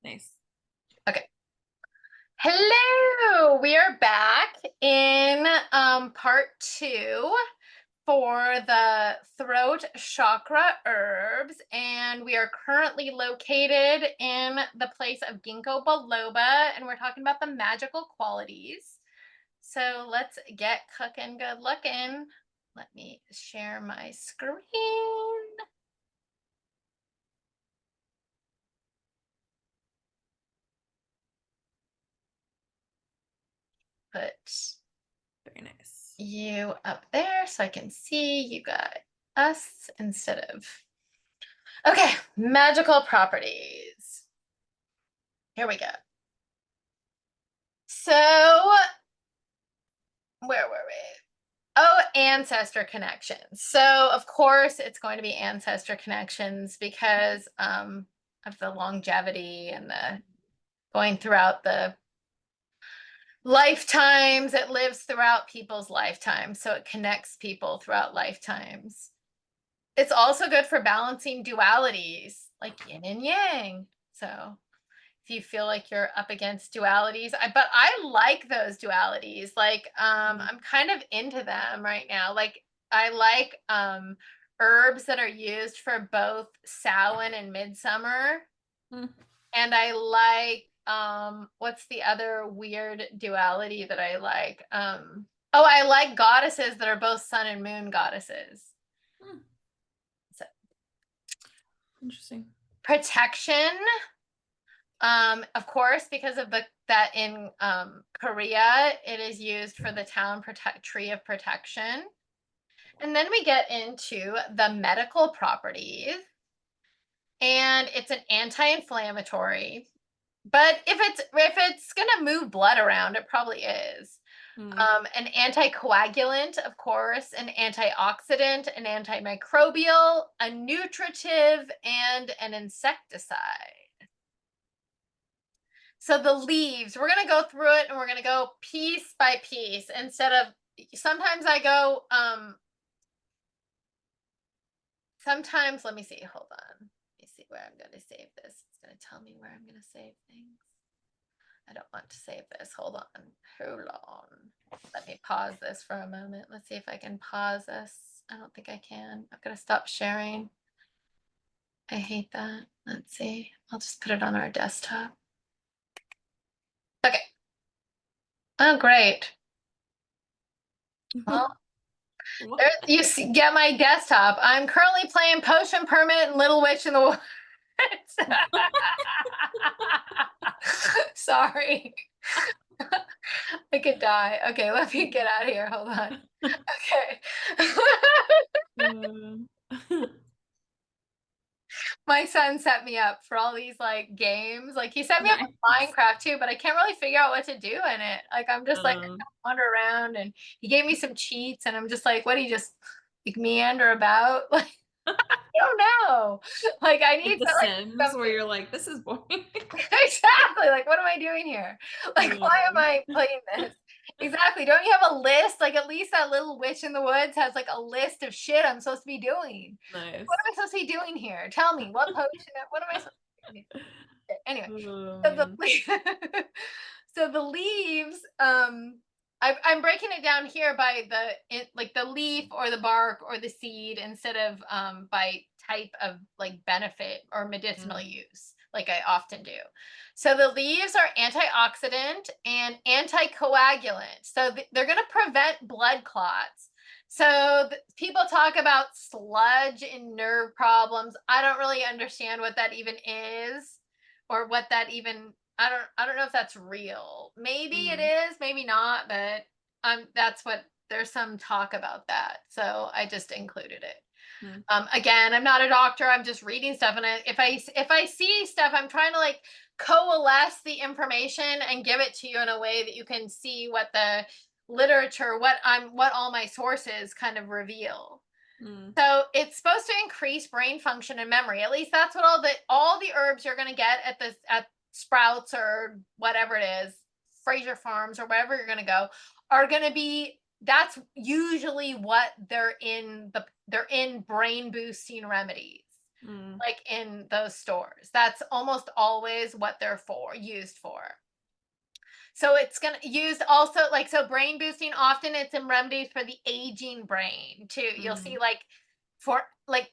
Nice. Okay. Hello, we are back in part 2 for the throat chakra herbs, and we are currently located in the place of Ginkgo biloba, and we're talking about the magical qualities. So let's get cooking, good looking. Let me share my screen. Put Very nice. you up there so I can see you got us instead of. Okay, magical properties. Here we go. So, where were we? Oh, ancestor connections. So, of course, it's going to be ancestor connections because of the longevity and the going throughout the lifetimes. It lives throughout people's lifetimes, so it connects people throughout lifetimes. It's also good for balancing dualities like yin and yang. So if you feel like you're up against dualities, but I like those dualities. Like I'm kind of into them right now. Like I like herbs that are used for both Samhain and Midsummer. And I like what's the other weird duality that I like? Oh, I like goddesses that are both sun and moon goddesses. So Interesting. protection, of course, because of that in Korea it is used for the Town Tree of Protection. And then we get into the medical properties, and it's an anti-inflammatory, but if it's gonna move blood around, it probably is. An anticoagulant, of course, an antioxidant, an antimicrobial, a nutritive, and an insecticide. So the leaves, we're going to go through it and we're going to go piece by piece instead of, sometimes I go, sometimes, let me see, hold on. Let me see where I'm going to save this. It's going to tell me where I'm going to save things. I don't want to save this. Hold on. Let me pause this for a moment. Let's see if I can pause this. I don't think I can. I've got to stop sharing. I hate that. Let's see. I'll just put it on our desktop. Okay. Oh, great. Well, there, you see, get my desktop. I'm currently playing Potion Permit and Little Witch in the Woods. Sorry. I could die. Okay, let me get out of here. Hold on. Okay. My son set me up for all these like games. Like he set me up with Minecraft too, but I can't really figure out what to do in it. Like I'm just like I wander around, and he gave me some cheats, and I'm just like, what do you just like meander about? Like I don't know. Like I need the to, like, Sims something. where you're like, this is boring. Exactly. Like what am I doing here? Like why am I playing this? Exactly. Don't you have a list? Like at least that Little Witch in the Woods has like a list of shit I'm supposed to be doing. Nice. Like, what am I supposed to be doing here? Tell me what potion. What am I supposed to be doing? Anyway, so the leaves. I'm breaking it down here by like the leaf or the bark or the seed instead of by type of like benefit or medicinal use, like I often do. So the leaves are antioxidant and anticoagulant. So they're going to prevent blood clots. So people talk about sludge in nerve problems. I don't really understand what that even is, or what that even, I don't know if that's real. Maybe it is, maybe not, but that's what, there's some talk about that. So I just included it. Again, I'm not a doctor. I'm just reading stuff, and if I see stuff, I'm trying to like coalesce the information and give it to you in a way that you can see what the literature, what all my sources kind of reveal. So it's supposed to increase brain function and memory. At least that's what all the herbs you're going to get at Sprouts or whatever it is, Fraser Farms or wherever you're going to go, are going to be, that's usually what they're in brain boosting remedies. Mm. like in those stores. That's almost always what they're used for. So it's gonna used also like, so brain boosting, often it's in remedies for the aging brain too. You'll see like for like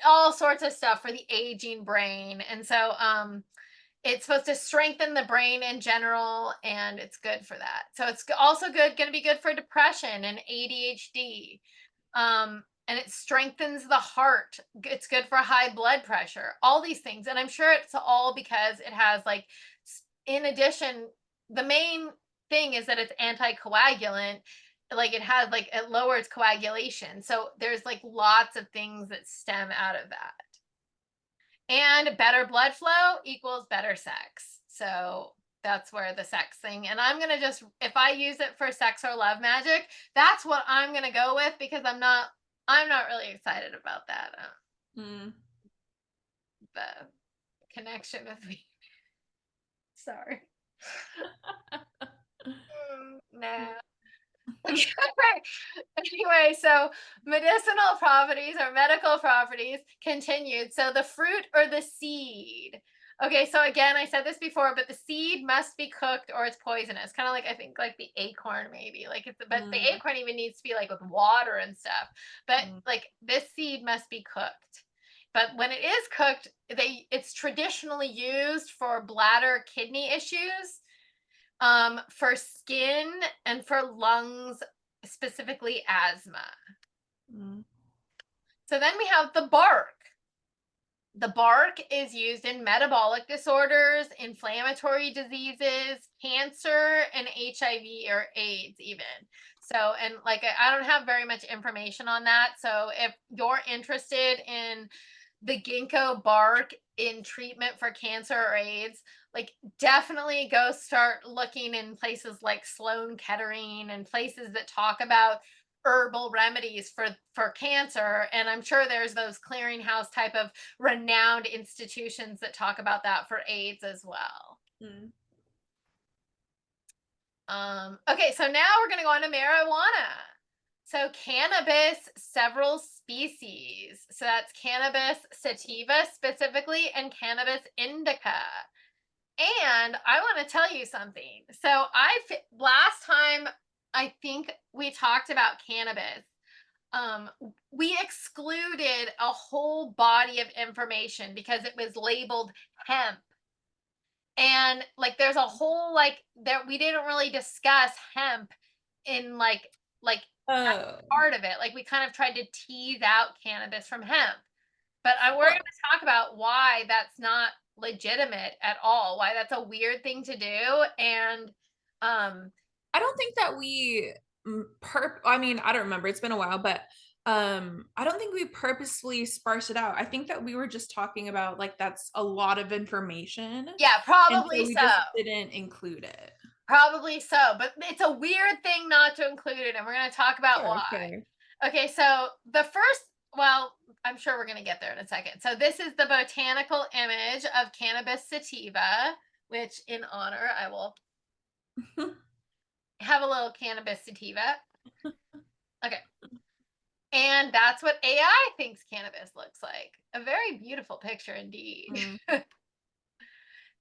all sorts of stuff for the aging brain. And so it's supposed to strengthen the brain in general, and it's good for that. So it's also going to be good for depression and ADHD. And it strengthens the heart. It's good for high blood pressure, all these things. And I'm sure it's all because it has like, in addition, the main thing is that it's anticoagulant. Like it has like, it lowers coagulation. So there's like lots of things that stem out of that. And better blood flow equals better sex. So that's where the sex thing, and I'm going to just, if I use it for sex or love magic, that's what I'm going to go with, because I'm not really excited about that. The connection with me. Sorry. Nah. Anyway, so medicinal properties or medical properties continued. So the fruit or the seed. Okay, so again, I said this before, but the seed must be cooked or it's poisonous. Kind of like, I think like the acorn maybe. Like it's, but the acorn even needs to be like with water and stuff. But like this seed must be cooked. But when it is cooked, it's traditionally used for bladder kidney issues, for skin, and for lungs, specifically asthma. So then we have the bark. The bark is used in metabolic disorders, inflammatory diseases, cancer, and HIV or AIDS even. So, and like, I don't have very much information on that. So if you're interested in the ginkgo bark in treatment for cancer or AIDS, like definitely go start looking in places like Sloan Kettering and places that talk about herbal remedies for cancer. And I'm sure there's those clearinghouse type of renowned institutions that talk about that for AIDS as well. Okay, so now we're going to go on to marijuana. So cannabis, several species. So that's cannabis sativa specifically, and cannabis indica. And I want to tell you something. So last time I think we talked about cannabis, we excluded a whole body of information because it was labeled hemp. And like there's a whole like there, we didn't really discuss hemp in like part of it. Like we kind of tried to tease out cannabis from hemp. But we're going to talk about why that's not legitimate at all, why that's a weird thing to do. And I don't think that we I mean, I don't remember, it's been a while, but I don't think we purposely sparsed it out. I think that we were just talking about like that's a lot of information. Yeah, probably so we just didn't include it. Probably so, but it's a weird thing not to include it, and we're going to talk about why. Okay, so the first, well, I'm sure we're going to get there in a second. So this is the botanical image of Cannabis sativa, which in honor, I will have a little Cannabis sativa. Okay. And that's what AI thinks cannabis looks like. A very beautiful picture indeed.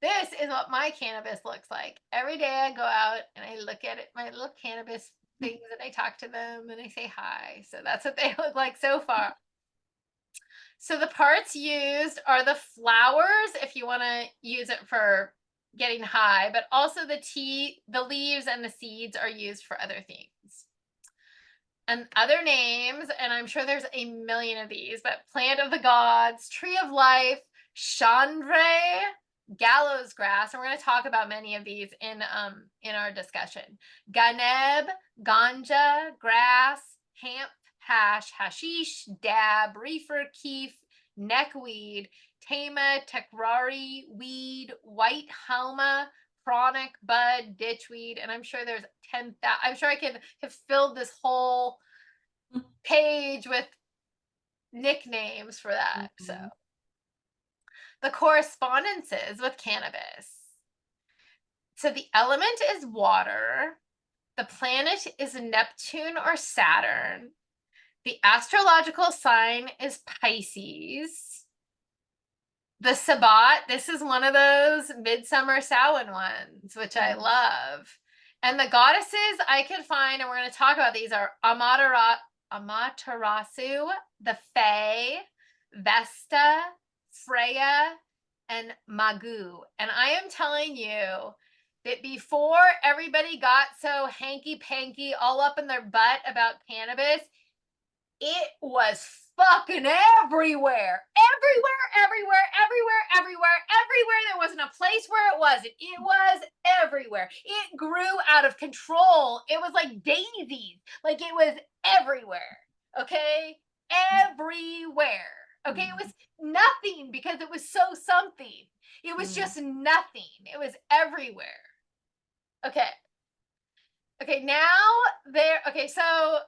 This is what my cannabis looks like. Every day I go out and I look at it, my little cannabis things, and I talk to them and I say hi. So that's what they look like so far. So the parts used are the flowers, if you want to use it for getting high, but also the leaves and the seeds are used for other things. And other names, and I'm sure there's a million of these, but plant of the gods, tree of life, chandra, gallows grass, and we're going to talk about many of these in our discussion. Ganeb, ganja, grass, hemp, hash, hashish, dab, reefer, keef, neckweed, tama, tekrari, weed, white halma, chronic, bud, ditchweed, and I'm sure there's 10,000. I'm sure I could have filled this whole page with nicknames for that. So the correspondences with cannabis. So the element is water. The planet is Neptune or Saturn. The astrological sign is Pisces. The Sabbat, this is one of those Midsummer Samhain ones, which I love. And the goddesses I could find, and we're going to talk about these, are Amaterasu, the Fae, Vesta, Freya, and Magu. And I am telling you that before everybody got so hanky-panky all up in their butt about cannabis, it was fucking everywhere. Everywhere. There wasn't a place where it wasn't. It was everywhere. It grew out of control. It was like daisies. Like, it was everywhere. Okay? Everywhere. Okay? It was nothing because it was so something. It was just nothing. It was everywhere. Okay. Okay, so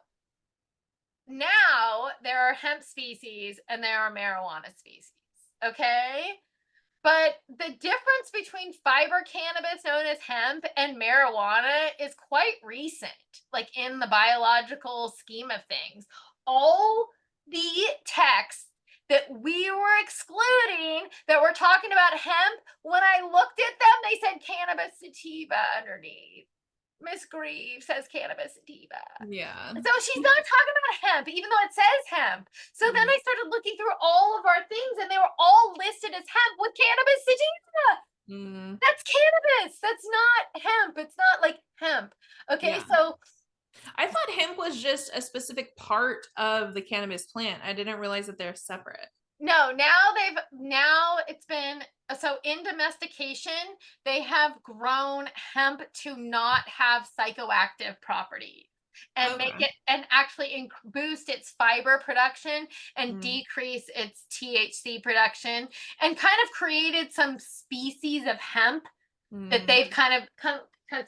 now there are hemp species and there are marijuana species. Okay? But the difference between fiber cannabis, known as hemp, and marijuana is quite recent, like in the biological scheme of things. All the texts that we were excluding that were talking about hemp, when I looked at them, they said cannabis sativa underneath. Miss Grieve says cannabis sativa. Yeah. So she's not talking about hemp, even though it says hemp. So then I started looking through all of our things, and they were all listed as hemp with cannabis sativa. That's cannabis. That's not hemp. It's not like hemp. Okay, so I thought hemp was just a specific part of the cannabis plant. I didn't realize that they're separate. no, now it's been, so in domestication, they have grown hemp to not have psychoactive properties and make it, and actually boost its fiber production and decrease its THC production, and kind of created some species of hemp that they've kind of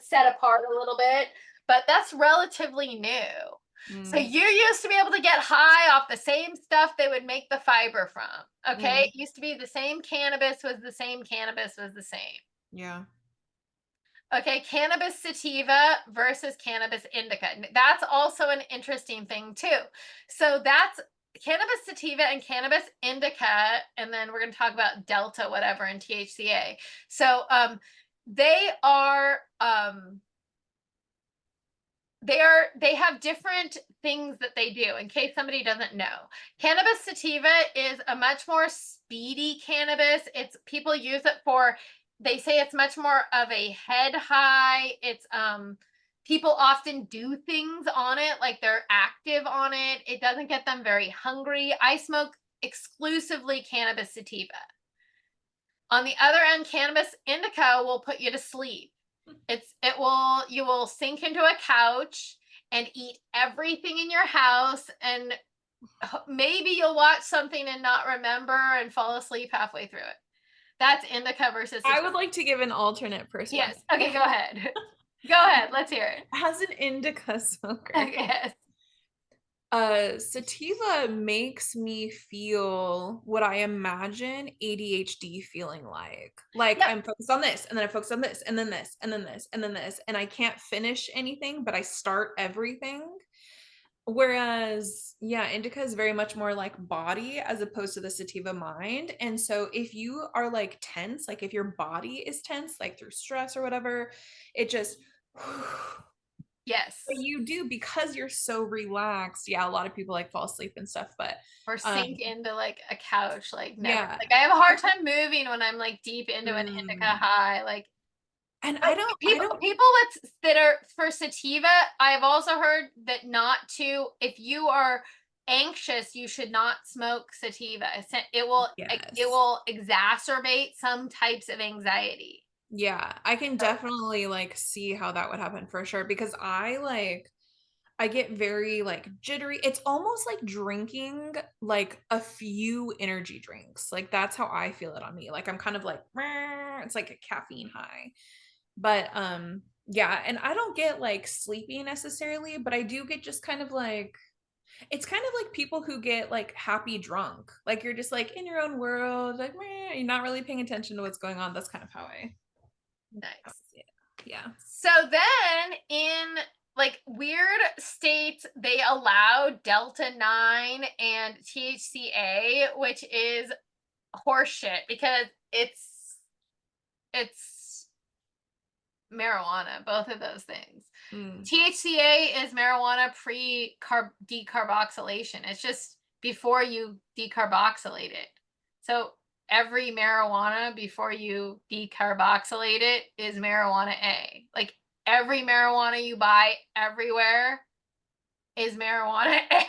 set apart a little bit, but that's relatively new. So you used to be able to get high off the same stuff they would make the fiber from. Okay. It used to be the same cannabis was the same cannabis was the same. Yeah. Okay. Cannabis sativa versus cannabis indica. That's also an interesting thing too. So that's cannabis sativa and cannabis indica. And then we're going to talk about delta, whatever, and thc-a. So they have different things that they do, in case somebody doesn't know. Cannabis sativa is a much more speedy cannabis. People use it for, they say it's much more of a head high. It's people often do things on it, like they're active on it. It doesn't get them very hungry. I smoke exclusively cannabis sativa. On the other end, cannabis indica will put you to sleep. You will sink into a couch and eat everything in your house, and maybe you'll watch something and not remember and fall asleep halfway through it. That's indica versus sativa. I would like to give an alternate perspective. Yes. Okay, go ahead. Go ahead. Let's hear it. As an indica smoker. Yes. Sativa makes me feel what I imagine ADHD feeling like. Like, I'm focused on this, and then I focus on this, and then this, and then this, and then this, and I can't finish anything, but I start everything. Whereas, indica is very much more like body as opposed to the sativa mind. And so if you are like tense, like if your body is tense, like through stress or whatever, it just yes. But you do, because you're so relaxed. A lot of people like fall asleep and stuff, but or sink into like a couch, like never. Yeah. Like I have a hard time moving when I'm like deep into an indica high. Like, and people that are for sativa, I've also heard that if you are anxious, you should not smoke sativa. It will exacerbate some types of anxiety. Yeah, I can definitely like see how that would happen for sure, because I get very like jittery. It's almost like drinking like a few energy drinks. Like that's how I feel it on me. Like I'm kind of like, it's like a caffeine high. But and I don't get like sleepy necessarily, but I do get just kind of like, it's kind of like people who get like happy drunk. Like you're just like in your own world, like you're not really paying attention to what's going on. That's kind of how I nice. Yeah. So then in like weird states, they allow delta 9 and thc-a, which is horseshit because it's marijuana, both of those things. THCA is marijuana decarboxylation. It's just before you decarboxylate it. So every marijuana before you decarboxylate it is marijuana A. Like every marijuana you buy everywhere is marijuana A.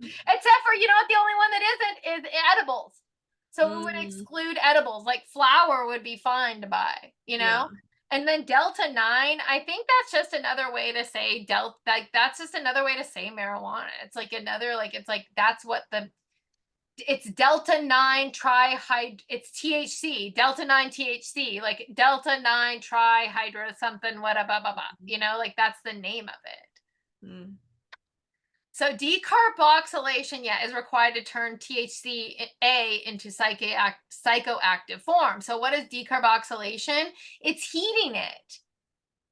Except for, you know what, the only one that isn't is edibles. So we would exclude edibles. Like flour would be fine to buy, you know? Yeah. And then Delta 9, I think that's just another way to say that's just another way to say marijuana. It's like another, like, it's like, that's what it's Delta 9 it's THC, Delta 9 THC, like Delta 9 trihydro something, whatever, blah, blah, blah, you know, like that's the name of it. So decarboxylation, yeah, is required to turn thc-a into psychoactive form. So what is decarboxylation? It's heating it.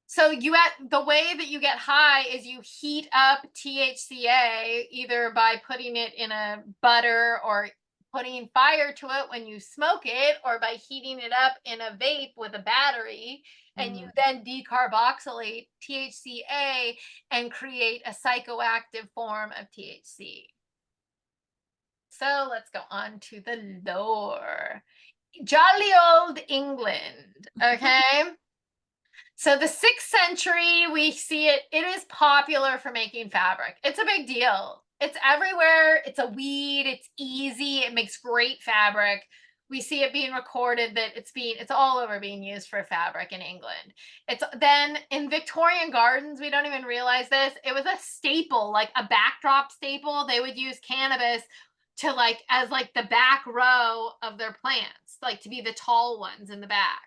So the way that you get high is you heat up THCA either by putting it in a butter or putting fire to it when you smoke it, or by heating it up in a vape with a battery, and you then decarboxylate THCA and create a psychoactive form of THC. So let's go on to the lore. Jolly old England, okay? So the 6th century, we see it is popular for making fabric. It's a big deal. It's everywhere. It's a weed. It's easy. It makes great fabric. We see it being recorded that it's all over being used for fabric in England. It's then in Victorian gardens, we don't even realize this. It was a staple, like a backdrop staple. They would use cannabis to as the back row of their plants, like to be the tall ones in the back.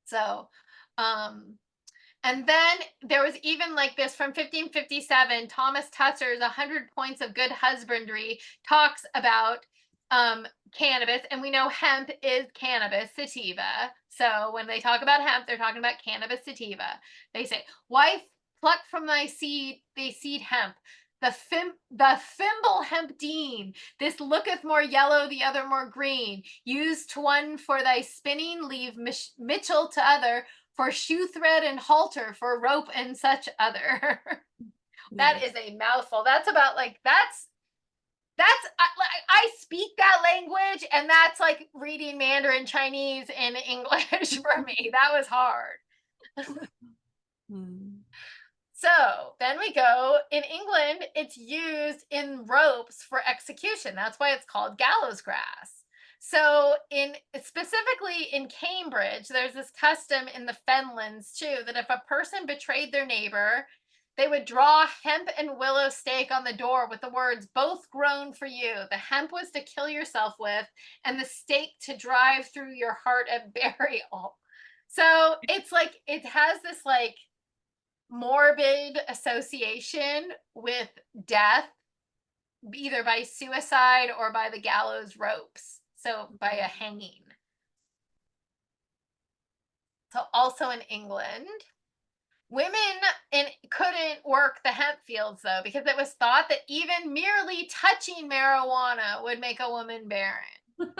So, and then there was even like this from 1557, Thomas Tusser's 100 Points of Good Husbandry talks about cannabis, and we know hemp is cannabis sativa. So when they talk about hemp, they're talking about cannabis sativa. They say, wife, pluck from thy seed, hemp. The thimble hemp dean, this looketh more yellow, the other more green. Use to one for thy spinning, leave Mitchell to other, for shoe thread and halter, for rope and such other. That is a mouthful. That's about I speak that language, and that's like reading Mandarin Chinese in English for me. That was hard. So then we go, in England, it's used in ropes for execution. That's why it's called gallows grass. So specifically in Cambridge, there's this custom in the Fenlands too, that if a person betrayed their neighbor, they would draw hemp and willow stake on the door with the words, both grown for you. The hemp was to kill yourself with, and the stake to drive through your heart at burial. So it's like, it has this like morbid association with death, either by suicide or by the gallows ropes. So by a hanging. So also in England, women couldn't work the hemp fields though, because it was thought that even merely touching marijuana would make a woman barren.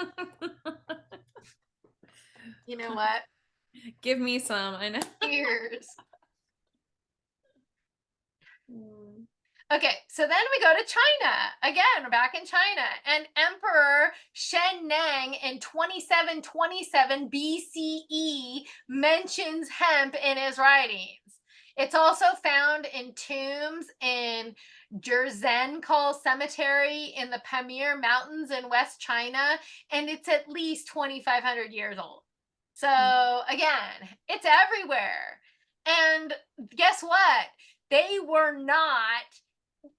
You know what? Give me some. I know. Cheers. Okay, so then we go to China. Again, we're back in China. And Emperor Shen Nang in 2727 BCE mentions hemp in his writings. It's also found in tombs in Zhenkou Cemetery in the Pamir Mountains in West China, and it's at least 2,500 years old. So again, it's everywhere. And guess what? They were not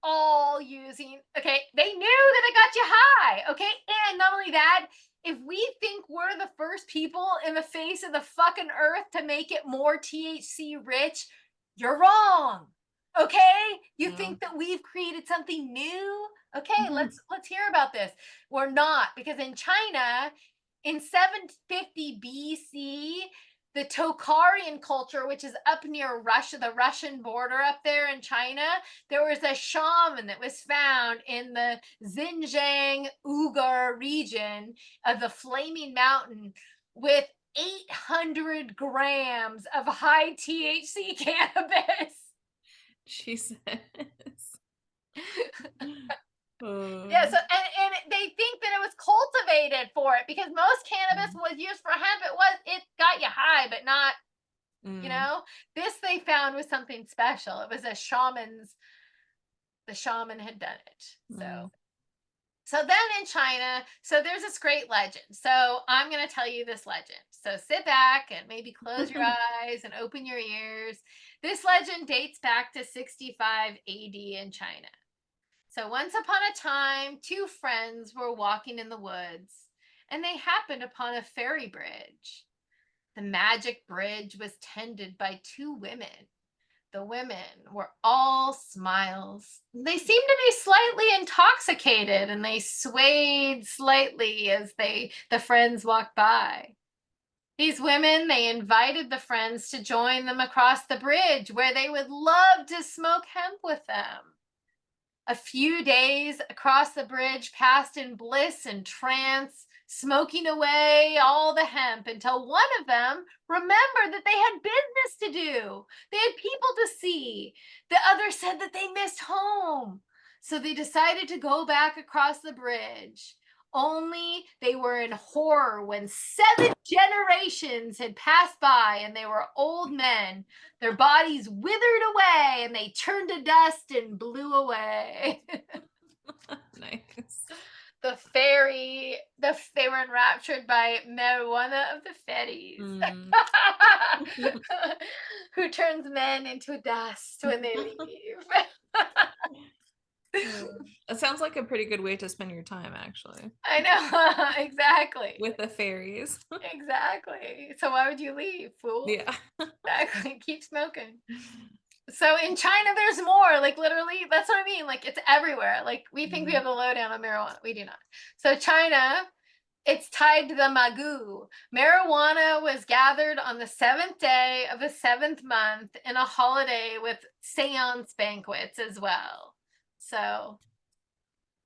all using, okay, they knew that it got you high, okay? And not only that, if we think we're the first people in the face of the fucking earth to make it more THC rich, you're wrong, okay? You think that we've created something new? Okay, let's hear about this. We're not, because in China, in 750 BC, the Tokharian culture, which is up near Russia, the Russian border up there in China, there was a shaman that was found in the Xinjiang Uyghur region of the Flaming Mountain with 800 grams of high THC cannabis. Jesus. Yeah, so and they think that it was cultivated for it, because most cannabis was used for hemp. It got you high, but not, you know. This they found was something special. It was the shaman had done it. So then in China, so there's this great legend. So I'm going to tell you this legend. So sit back and maybe close your eyes and open your ears. This legend dates back to 65 AD in China. So once upon a time, two friends were walking in the woods, and they happened upon a ferry bridge. The magic bridge was tended by two women. The women were all smiles. They seemed to be slightly intoxicated, and they swayed slightly as the friends walked by. These women, they invited the friends to join them across the bridge, where they would love to smoke hemp with them. A few days across the bridge passed in bliss and trance, smoking away all the hemp, until one of them remembered that they had business to do. They had people to see. The other said that they missed home. So they decided to go back across the bridge. Only they were in horror when 7 generations had passed by, and they were old men. Their bodies withered away, and they turned to dust and blew away. Nice. They were enraptured by marijuana of the fairies, who turns men into dust when they leave. It sounds like a pretty good way to spend your time, actually. I know. Exactly. With the fairies. Exactly. So why would you leave, fool? Yeah. Exactly. Keep smoking. So in China, there's more. Like, literally, that's what I mean. Like, it's everywhere. Like, we think we have the lowdown on marijuana. We do not. So China, it's tied to the Magu. Marijuana was gathered on the 7th day of the 7th month in a holiday with seance banquets as well. So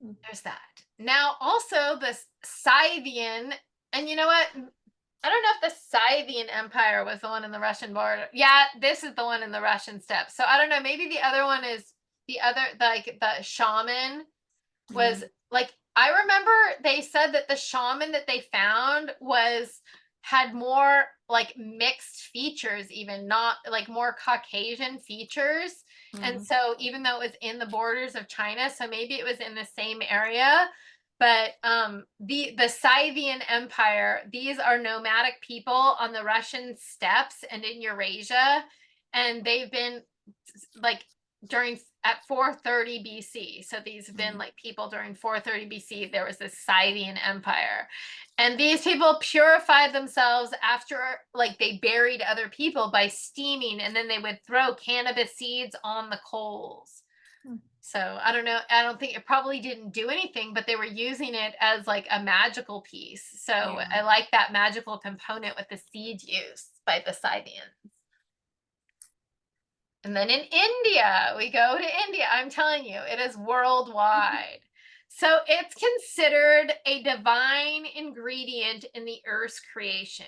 there's that. Now, also the Scythian, and you know what? I don't know if the Scythian Empire was the one in the Russian border. Yeah, this is the one in the Russian steppes. So I don't know. Maybe the other one is like the shaman was like, I remember they said that the shaman that they found had more like mixed features, even not like more Caucasian features. And so even though it was in the borders of China, so maybe it was in the same area. But the Scythian Empire, these are nomadic people on the Russian steppes and in Eurasia, and they've been like at 430 BC. So these have been like people during 430 BC. There was this Scythian Empire, and these people purified themselves after, like, they buried other people by steaming, and then they would throw cannabis seeds on the coals. So I don't know. I don't think it probably didn't do anything, but they were using it as like a magical piece. So I like that magical component with the seed use by the Scythians. And then in India, we go to India. I'm telling you, it is worldwide. So it's considered a divine ingredient in the earth's creation.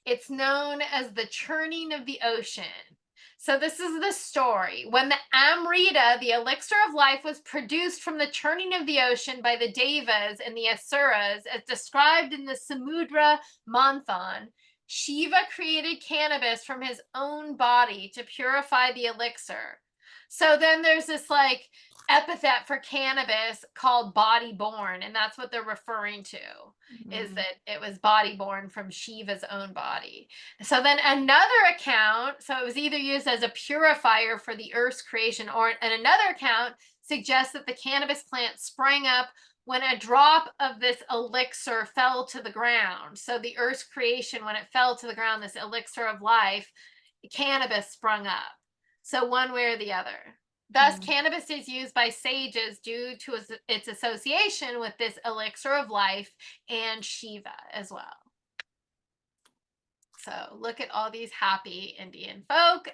It's known as the churning of the ocean. So this is the story. When the Amrita, the elixir of life, was produced from the churning of the ocean by the Devas and the Asuras, as described in the Samudra Manthan, Shiva created cannabis from his own body to purify the elixir. So then there's this like epithet for cannabis called body born, and that's what they're referring to, is that it was body born from Shiva's own body. So then another account, so it was either used as a purifier for the earth's creation, and another account suggests that the cannabis plant sprang up when a drop of this elixir fell to the ground. So the earth's creation, when it fell to the ground, this elixir of life, cannabis sprung up. So one way or the other. Thus, cannabis is used by sages due to its association with this elixir of life and Shiva as well. So look at all these happy Indian folk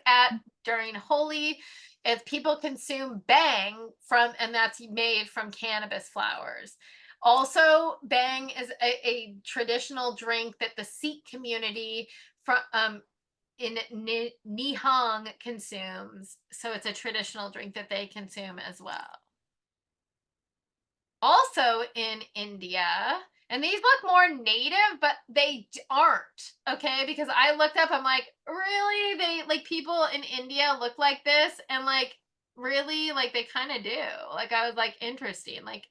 during Holi. If people consume bang from, and that's made from cannabis flowers. Also, bang is a traditional drink that the Sikh community from in Nihang consumes. So it's a traditional drink that they consume as well. Also in India, and these look more native, but they aren't, okay? Because I looked up, I'm like, really? They, like, people in India look like this? And like, really? Like, they kind of do. Like, I was like, interesting. Like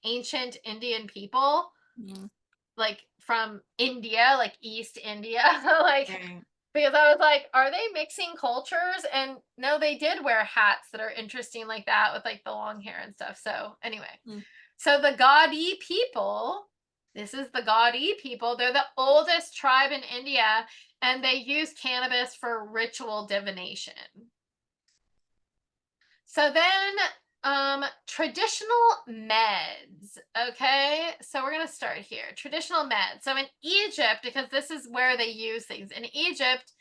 ancient Indian people, Mm, like from India, like East India, like, right. because I was like, are they mixing cultures? And no, they did wear hats that are interesting like that with like the long hair and stuff. So anyway, Mm, so the Gaudi people, this is the Gaudi people. They're the oldest tribe in India, and they use cannabis for ritual divination. So then traditional meds. Okay, so we're going to start here. Traditional meds. So in Egypt, because this is where they use things, in Egypt,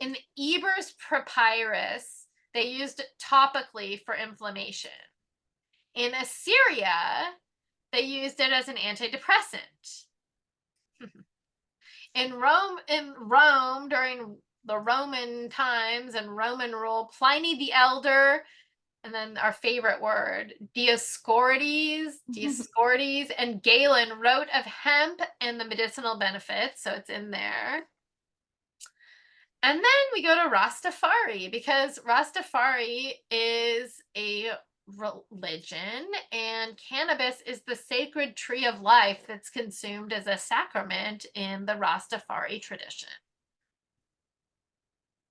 in the Ebers Papyrus, they used it topically for inflammation. In Assyria, they used it as an antidepressant. In Rome during the Roman times and Roman rule, Pliny the Elder, and then our favorite word, Dioscorides, and Galen wrote of hemp and the medicinal benefits, so it's in there. And then we go to Rastafari, because Rastafari is a religion, and cannabis is the sacred tree of life that's consumed as a sacrament in the Rastafari tradition.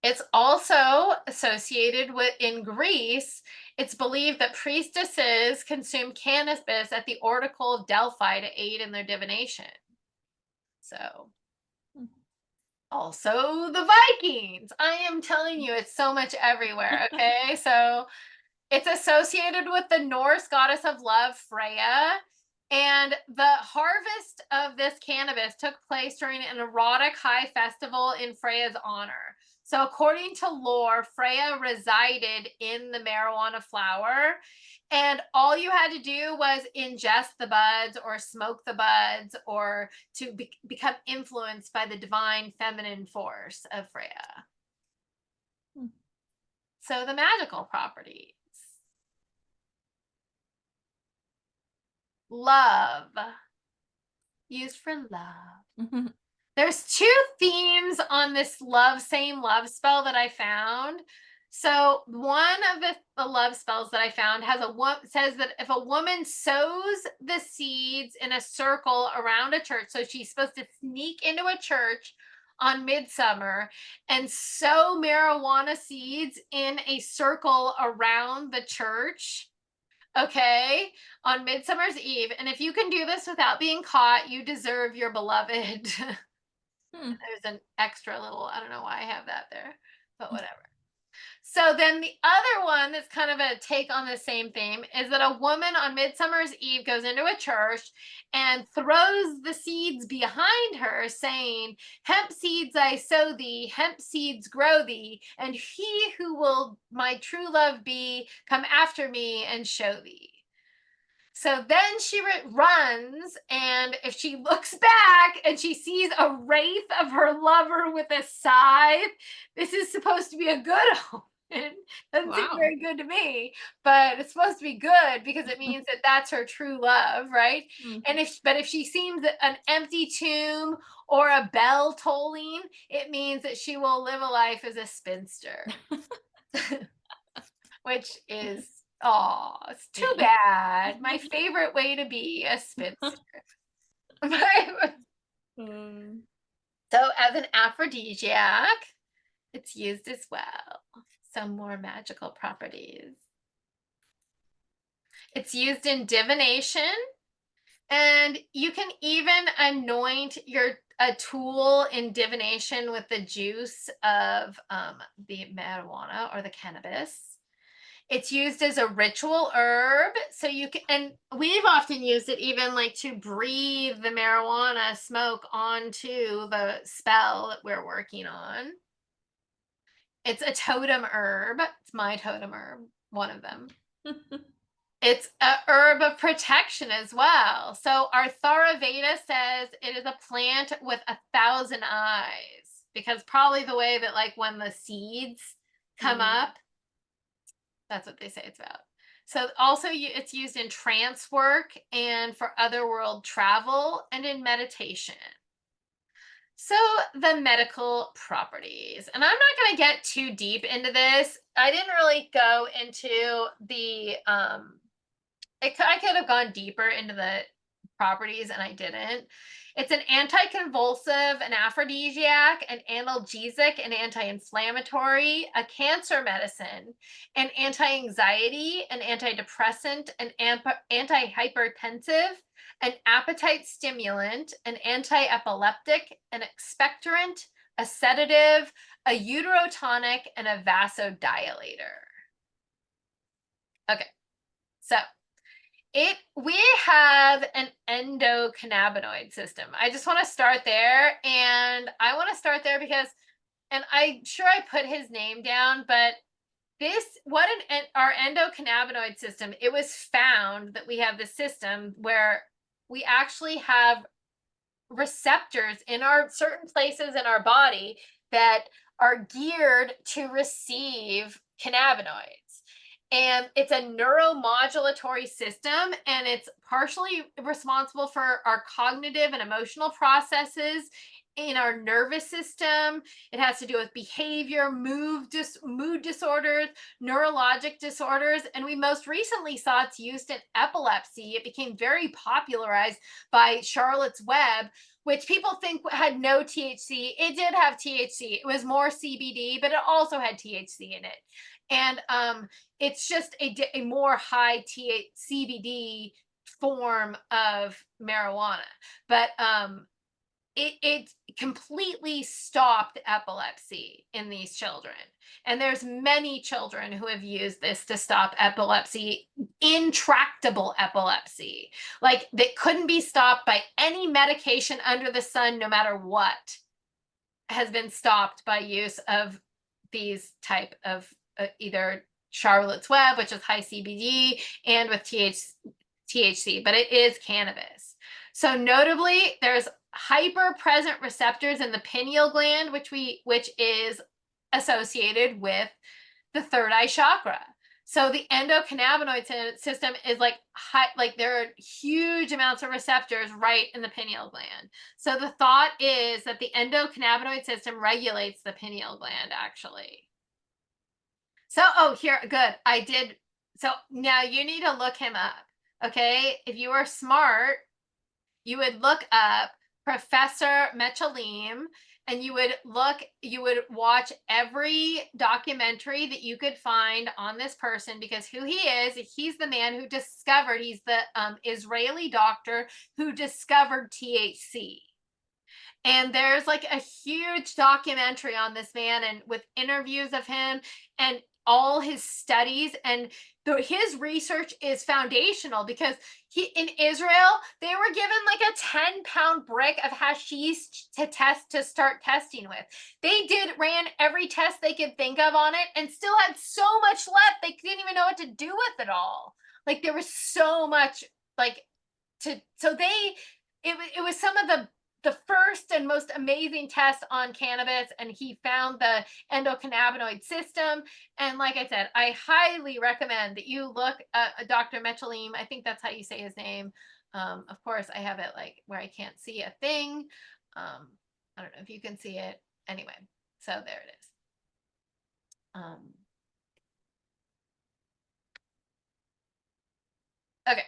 It's also associated with, in Greece, it's believed that priestesses consume cannabis at the Oracle of Delphi to aid in their divination. So, also the Vikings. I am telling you, it's so much everywhere. Okay. So it's associated with the Norse goddess of love, Freya. And the harvest of this cannabis took place during an erotic high festival in Freya's honor. So, according to lore, Freya resided in the marijuana flower, and all you had to do was ingest the buds or smoke the buds or to become influenced by the divine feminine force of Freya. So, the magical properties. Love. Used for love. There's two themes on this same love spell that I found. So one of the love spells that I found says that if a woman sows the seeds in a circle around a church, so she's supposed to sneak into a church on midsummer and sow marijuana seeds in a circle around the church, okay, on Midsummer's Eve. And if you can do this without being caught, you deserve your beloved. There's an extra little, I don't know why I have that there, but whatever. So then the other one that's kind of a take on the same theme is that a woman on Midsummer's Eve goes into a church and throws the seeds behind her, saying, "Hemp seeds I sow thee, hemp seeds grow thee, and he who will my true love be, come after me and show thee." So then she runs, and if she looks back and she sees a wraith of her lover with a scythe, this is supposed to be a good omen. Doesn't seem Wow. very good to me, but it's supposed to be good because it means that that's her true love, right? And if she sees an empty tomb or a bell tolling, it means that she will live a life as a spinster, which is, oh, it's too bad. My favorite way to be a spinster. So, as an aphrodisiac, it's used as well. Some more magical properties. It's used in divination, and you can even anoint a tool in divination with the juice of the marijuana or the cannabis. It's used as a ritual herb. So you can, and we've often used it even like to breathe the marijuana smoke onto the spell that we're working on. It's a totem herb. It's my totem herb, one of them. It's a herb of protection as well. So our Theraveda says it is a plant with 1,000 eyes, because probably the way that like when the seeds come up, that's what they say it's about. So also it's used in trance work and for otherworld travel and in meditation. So the medical properties, and I'm not going to get too deep into this. I didn't really go into the I could have gone deeper into the properties and I didn't. It's an anticonvulsive, an aphrodisiac, an analgesic, an anti-inflammatory, a cancer medicine, an anti-anxiety, an antidepressant, an anti-hypertensive, an appetite stimulant, an anti-epileptic, an expectorant, a sedative, a uterotonic, and a vasodilator. Okay, so we have an endocannabinoid system. I just want to start there, and I want to start there because, and I'm sure I put his name down, but our endocannabinoid system, it was found that we have this system where we actually have receptors in our certain places in our body that are geared to receive cannabinoids. And it's a neuromodulatory system, and it's partially responsible for our cognitive and emotional processes in our nervous system. It has to do with behavior, mood disorders, neurologic disorders, and we most recently saw it's used in epilepsy. It became very popularized by Charlotte's Web, which people think had no THC. It did have THC. It was more CBD, but it also had THC in it. And it's just a more high CBD form of marijuana. But it completely stopped epilepsy in these children. And there's many children who have used this to stop epilepsy, intractable epilepsy, like that couldn't be stopped by any medication under the sun, no matter what, has been stopped by use of these type of either Charlotte's Web, which is high CBD, and with THC, but it is cannabis. So notably, there's hyper-present receptors in the pineal gland, which is associated with the third eye chakra. So the endocannabinoid system is like there are huge amounts of receptors right in the pineal gland. So the thought is that the endocannabinoid system regulates the pineal gland, actually. So, here, good. I did. So now you need to look him up. Okay. If you are smart, you would look up Professor Mechoulam, and you would watch every documentary that you could find on this person, because who he is, he's the man who discovered, he's the Israeli doctor who discovered THC. And there's like a huge documentary on this man, and with interviews of him and all his studies, and his research is foundational, because in Israel, they were given like a 10-pound brick of hashish to start testing with. They ran every test they could think of on it and still had so much left. They didn't even know what to do with it all. Like there was so much it was some of the first and most amazing tests on cannabis, and he found the endocannabinoid system. And like I said, I highly recommend that you look at Dr. Mechoulam. I think that's how you say his name. Of course, I have it like where I can't see a thing. I don't know if you can see it. Anyway, so there it is. Okay,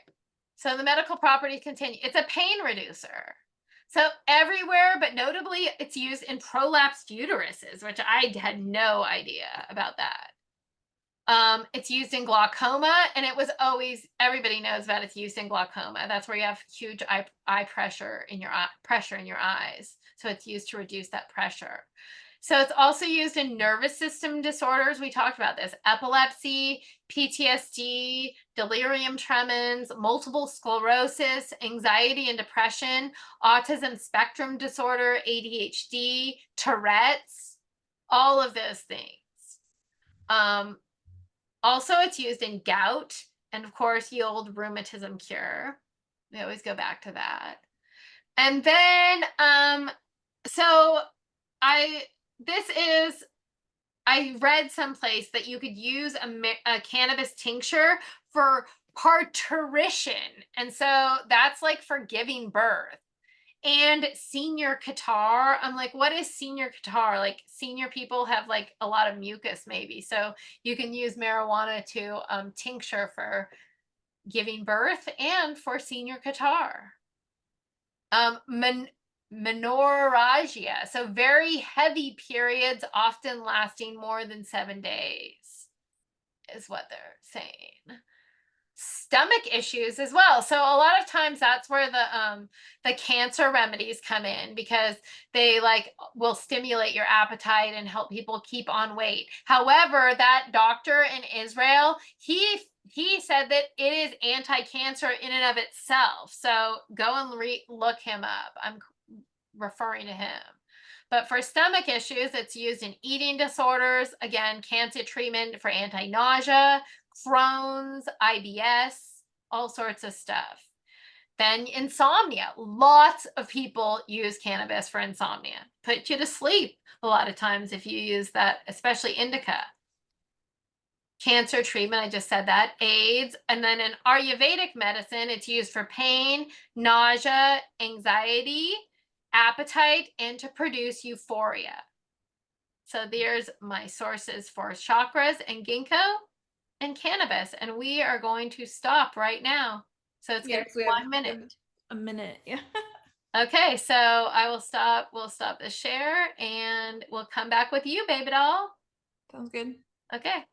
so the medical properties continue. It's a pain reducer. So everywhere, but notably it's used in prolapsed uteruses, which I had no idea about that. It's used in glaucoma, and it was always, everybody knows about its use in glaucoma. That's where you have huge eye pressure in your eyes. So it's used to reduce that pressure. So it's also used in nervous system disorders. We talked about this: epilepsy, PTSD, delirium tremens, multiple sclerosis, anxiety and depression, autism spectrum disorder, ADHD, Tourette's, all of those things. Also, it's used in gout and, of course, the old rheumatism cure. We always go back to that. And then, so I this is I read someplace that you could use a cannabis tincture for parturition, and so that's like for giving birth. And senior catarrh, I'm like, what is senior catarrh? Like, senior people have like a lot of mucus, maybe. So you can use marijuana to tincture for giving birth and for senior catarrh. Menorrhagia, so very heavy periods, often lasting more than 7 days, is what they're saying. Stomach issues as well. So a lot of times that's where the cancer remedies come in, because they like will stimulate your appetite and help people keep on weight. However, that doctor in Israel, he said that it is anti-cancer in and of itself. So go and look him up. I'm referring to him. But for stomach issues, it's used in eating disorders. Again, cancer treatment for anti-nausea, Crohn's, IBS, all sorts of stuff. Then insomnia. Lots of people use cannabis for insomnia. Put you to sleep a lot of times if you use that, especially indica. Cancer treatment, I just said that. AIDS. And then in Ayurvedic medicine, it's used for pain, nausea, anxiety, appetite, and to produce euphoria. So there's my sources for chakras and ginkgo and cannabis. And we are going to stop right now. So it's going to Yes, be 1 minute. a minute. Yeah. Okay, so I will stop. We'll stop the share and we'll come back with you, baby doll. Sounds good. Okay.